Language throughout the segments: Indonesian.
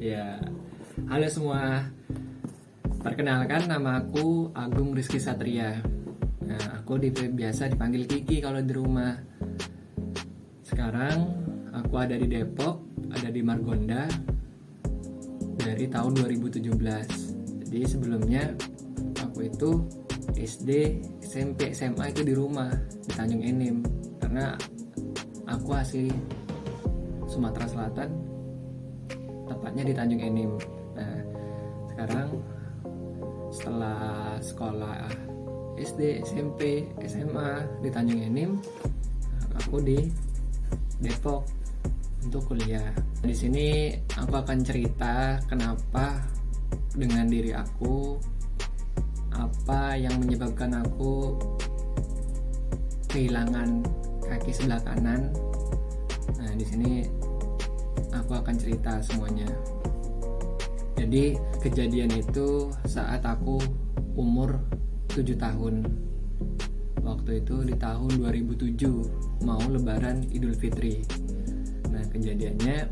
Ya, halo semua. Perkenalkan, nama aku Agung Rizky Satria. Nah, aku biasa dipanggil Kiki kalau di rumah. Sekarang aku ada di Depok, ada di Margonda dari tahun 2017. Jadi sebelumnya aku itu SD, SMP, SMA itu di rumah di Tanjung Enim, karena aku asli Sumatera Selatan, tepatnya di Tanjung Enim. Nah, sekarang setelah sekolah SD, SMP, SMA di Tanjung Enim, aku di Depok untuk kuliah. Di sini aku akan cerita kenapa dengan diri aku, apa yang menyebabkan aku kehilangan kaki sebelah kanan. Nah, di sini aku akan cerita semuanya. Jadi kejadian itu saat aku umur 7 tahun. Waktu itu di tahun 2007, mau lebaran Idul Fitri. Nah, kejadiannya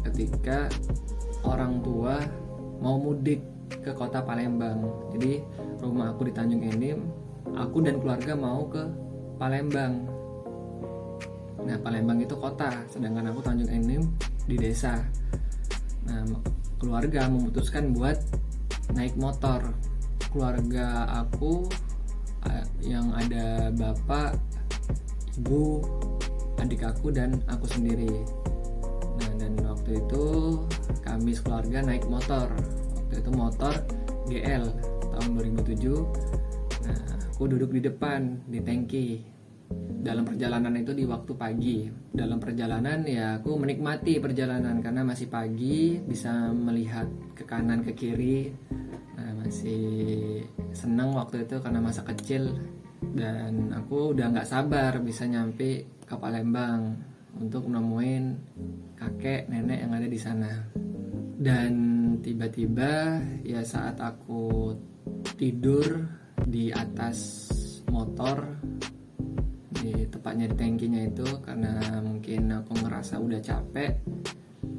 ketika orang tua mau mudik ke kota Palembang. Jadi rumah aku di Tanjung Enim, aku dan keluarga mau ke Palembang. Nah, Palembang itu kota, sedangkan aku Tanjung Enim di desa. Nah, keluarga memutuskan buat naik motor. Keluarga aku yang ada bapak, ibu, adik aku, dan aku sendiri. Nah, dan waktu itu kami sekeluarga naik motor. Waktu itu motor GL tahun 2007. Nah, aku duduk di depan di tangki. Dalam perjalanan itu di waktu pagi. Dalam perjalanan ya aku menikmati perjalanan karena masih pagi, bisa melihat ke kanan ke kiri. Nah, masih senang waktu itu karena masa kecil, dan aku udah nggak sabar bisa nyampe ke Palembang untuk nemuin kakek nenek yang ada di sana. Dan tiba-tiba ya saat aku tidur di atas motor, tepatnya di tangkinya itu, karena mungkin aku ngerasa udah capek.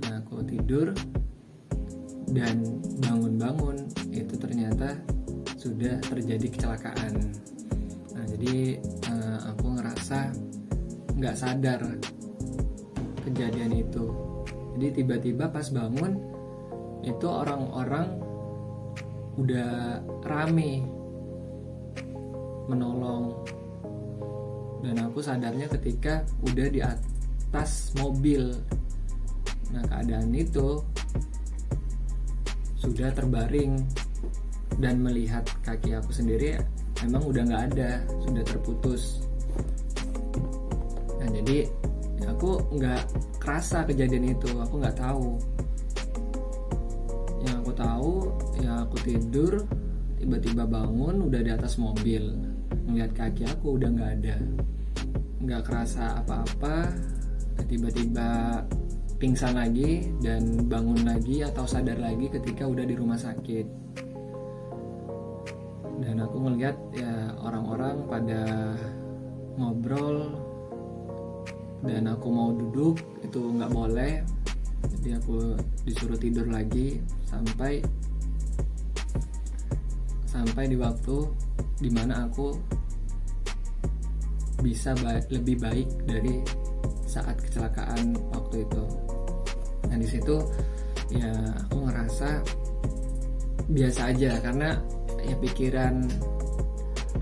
Nah, aku tidur dan bangun-bangun itu ternyata sudah terjadi kecelakaan. Nah, jadi aku ngerasa nggak sadar kejadian itu. Jadi tiba-tiba pas bangun itu orang-orang udah rame menolong, dan aku sadarnya ketika udah di atas mobil. Nah, keadaan itu sudah terbaring, dan melihat kaki aku sendiri memang udah nggak ada, sudah terputus. Nah, jadi aku nggak kerasa kejadian itu, aku nggak tahu. Yang aku tahu ya aku tidur, tiba-tiba bangun udah di atas mobil, melihat kaki aku udah nggak ada, nggak kerasa apa-apa. Tiba-tiba pingsan lagi dan bangun lagi atau sadar lagi ketika udah di rumah sakit. Dan aku ngeliat ya orang-orang pada ngobrol, dan aku mau duduk itu nggak boleh. Jadi aku disuruh tidur lagi sampai di waktu dimana aku bisa lebih baik dari saat kecelakaan waktu itu. Nah, di situ ya aku ngerasa biasa aja, karena ya pikiran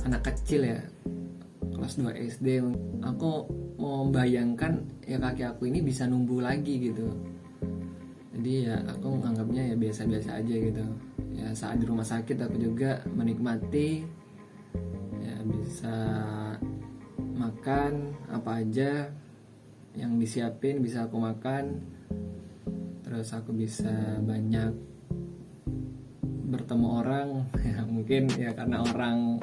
anak kecil ya, kelas 2 SD, aku mau membayangkan ya kaki aku ini bisa numbuh lagi gitu. Jadi ya aku menganggapnya ya biasa-biasa aja gitu. Ya saat di rumah sakit aku juga menikmati ya bisa makan apa aja yang disiapin, bisa aku makan. Terus aku bisa banyak bertemu orang ya, mungkin ya karena orang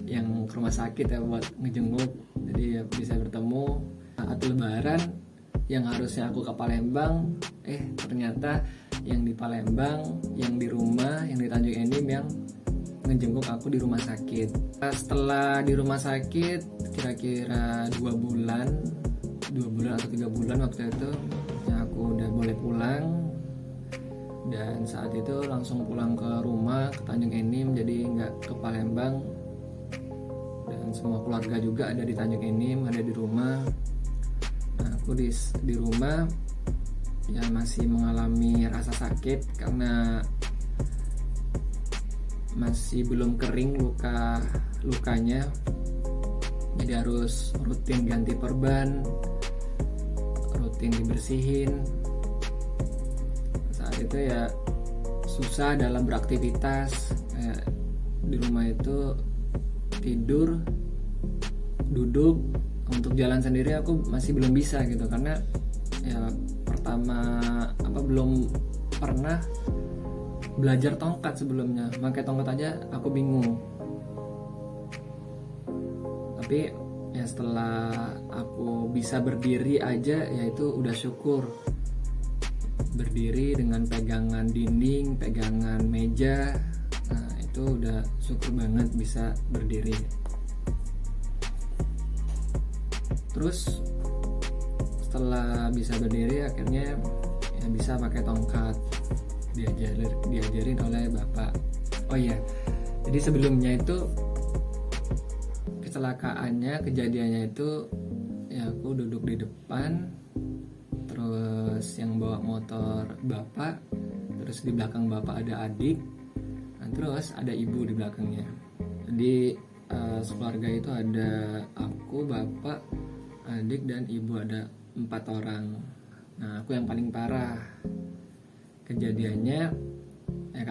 yang ke rumah sakit ya buat ngejenguk, jadi ya bisa bertemu. Saat lebaran yang harusnya aku ke Palembang, ternyata yang di Palembang, yang di rumah, yang di Tanjung Enim yang ngejenguk aku di rumah sakit. Setelah di rumah sakit kira-kira 2 bulan atau 3 bulan waktu itu ya aku udah boleh pulang. Dan saat itu langsung pulang ke rumah, ke Tanjung Enim, jadi nggak ke Palembang. Dan semua keluarga juga ada di Tanjung Enim, ada di rumah. Nah, aku di rumah ya masih mengalami rasa sakit karena masih belum kering lukanya, jadi harus rutin ganti perban, rutin dibersihin. Saat itu ya susah dalam beraktivitas, kayak di rumah itu tidur, duduk. Untuk jalan sendiri aku masih belum bisa gitu, karena ya pertama belum pernah belajar tongkat sebelumnya. Pakai tongkat aja aku bingung. Tapi ya setelah aku bisa berdiri aja, ya itu udah syukur. Berdiri dengan pegangan dinding, pegangan meja, nah itu udah syukur banget bisa berdiri. Terus setelah bisa berdiri, akhirnya ya bisa pakai tongkat, diajarin oleh bapak. Oh iya, jadi sebelumnya itu kejadiannya itu ya aku duduk di depan, terus yang bawa motor bapak, terus di belakang bapak ada adik, nah, terus ada ibu di belakangnya. Jadi sekeluarga itu ada aku, bapak, adik, dan ibu, ada 4 orang. Nah, aku yang paling parah. Kejadiannya ya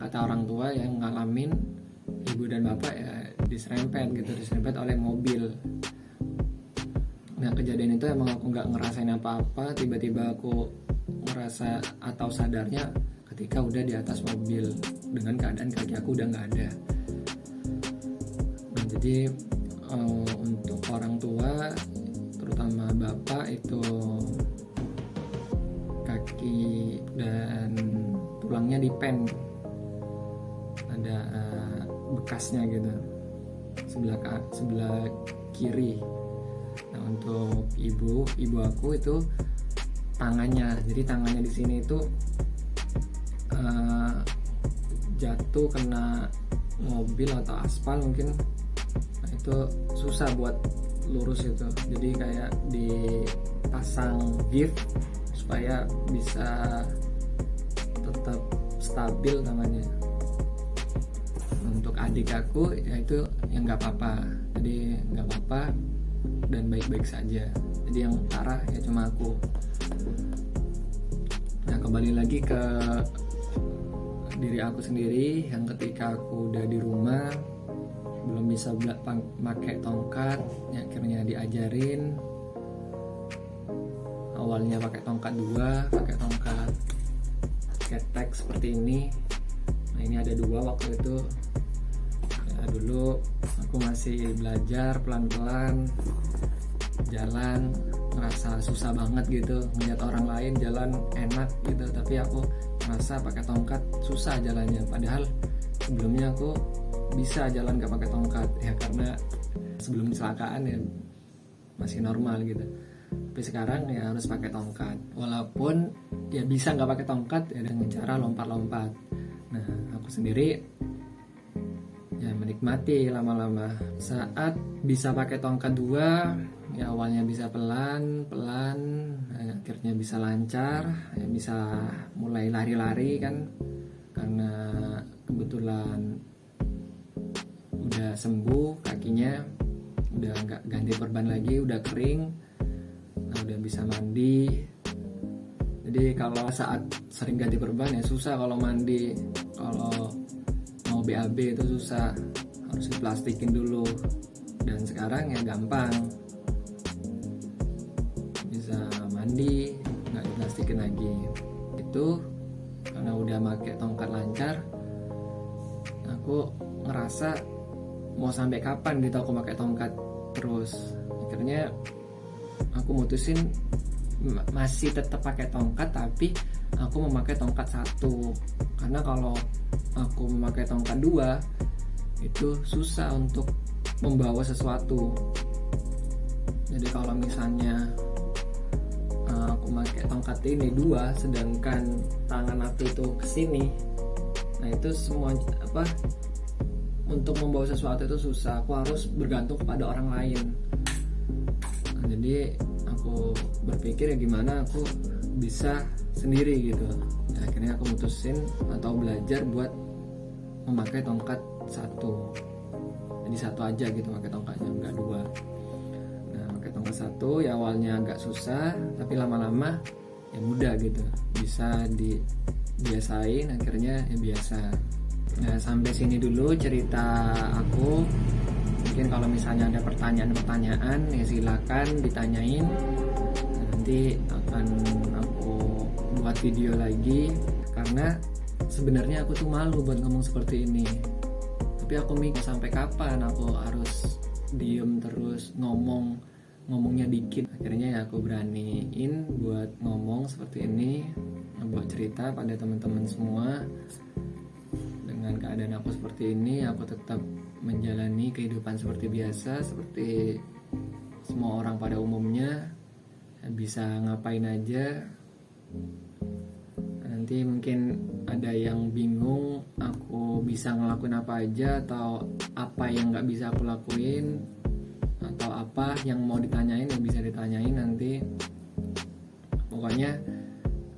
kata orang tua yang ngalamin ibu dan bapak ya diserempet oleh mobil. Nah, kejadian itu emang aku nggak ngerasain apa-apa, tiba-tiba aku ngerasa atau sadarnya ketika udah di atas mobil dengan keadaan kaki aku udah nggak ada. Nah, jadi untuk orang tua, terutama bapak, itu kaki dan tulangnya dipen, ada bekasnya gitu sebelah kiri. Nah, untuk ibu aku itu tangannya, jadi tangannya di sini itu jatuh kena mobil atau aspal mungkin. Nah, itu susah buat lurus itu, jadi kayak dipasang gift supaya bisa tetap stabil namanya. Untuk adik aku yaitu yang nggak apa-apa, jadi nggak apa-apa dan baik-baik saja. Jadi yang parah ya cuma aku. Nah, kembali lagi ke diri aku sendiri yang ketika aku udah di rumah belum bisa pakai tongkat, ya akhirnya diajarin. Awalnya pakai tongkat 2, pakai tongkat ketek seperti ini. Nah, ini ada 2 waktu itu. Ya, dulu aku masih belajar pelan-pelan jalan, ngerasa susah banget gitu, ngeliat orang lain jalan enak gitu, tapi aku merasa pakai tongkat susah jalannya, padahal sebelumnya aku bisa jalan gak pakai tongkat ya, karena sebelum kecelakaan ya masih normal gitu. Tapi sekarang ya harus pakai tongkat, walaupun ya bisa nggak pakai tongkat ya dengan cara lompat-lompat. Nah, aku sendiri ya menikmati lama-lama. Saat bisa pakai tongkat 2, ya awalnya bisa pelan-pelan, nah, akhirnya bisa lancar, ya bisa mulai lari-lari kan, karena kebetulan udah sembuh kakinya, udah nggak ganti perban lagi, udah kering. Nah, udah bisa mandi. Jadi kalau saat sering ganti perban ya susah kalau mandi. Kalau mau BAB itu susah, harus diplastikin dulu. Dan sekarang ya gampang, bisa mandi, nggak diplastikin lagi. Itu karena udah pakai tongkat lancar, aku ngerasa mau sampai kapan gitu aku pakai tongkat terus. Akhirnya aku mutusin masih tetap pakai tongkat, tapi aku memakai tongkat 1, karena kalau aku memakai tongkat 2 itu susah untuk membawa sesuatu. Jadi kalau misalnya aku pakai tongkat ini 2 sedangkan tangan aku itu kesini, nah itu semua untuk membawa sesuatu itu susah, aku harus bergantung kepada orang lain. Nah, jadi aku berpikir ya gimana aku bisa sendiri gitu. Nah, akhirnya aku mutusin atau belajar buat memakai tongkat 1. Jadi 1 aja gitu pakai tongkatnya, enggak 2. Nah, pakai tongkat 1 ya awalnya agak susah, tapi lama-lama ya mudah gitu, bisa dibiasain, akhirnya ya biasa. Nah, sampai sini dulu cerita aku. Mungkin kalau misalnya ada pertanyaan-pertanyaan ya silakan ditanyain. Nah, nanti akan aku buat video lagi, karena sebenarnya aku tuh malu buat ngomong seperti ini. Tapi aku mikir sampai kapan aku harus diem terus ngomongnya dikit. Akhirnya ya aku beraniin buat ngomong seperti ini, buat cerita pada teman-teman semua. Dengan keadaan aku seperti ini, aku tetap menjalani kehidupan seperti biasa, seperti semua orang pada umumnya, bisa ngapain aja. Nanti mungkin ada yang bingung aku bisa ngelakuin apa aja, atau apa yang nggak bisa aku lakuin, atau apa yang mau ditanyain yang bisa ditanyain nanti. Pokoknya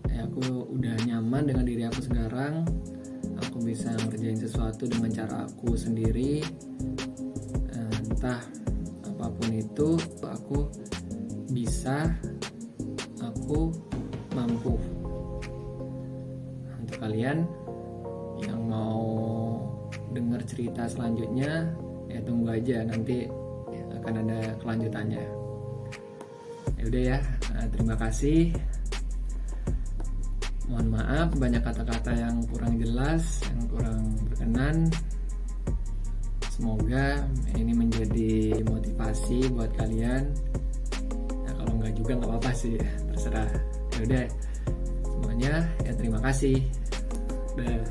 ya aku udah nyaman dengan diri aku sekarang. Aku bisa ngerjain sesuatu dengan cara aku sendiri, entah apapun itu aku bisa, aku mampu. Untuk kalian yang mau dengar cerita selanjutnya ya tunggu aja, nanti akan ada kelanjutannya. Ya udah ya, terima kasih. Mohon maaf banyak kata-kata yang kurang jelas, yang kurang berkenan. Semoga ini menjadi motivasi buat kalian. Nah, kalau enggak juga nggak apa-apa sih, terserah. Ya udah, semuanya ya terima kasih. Udah.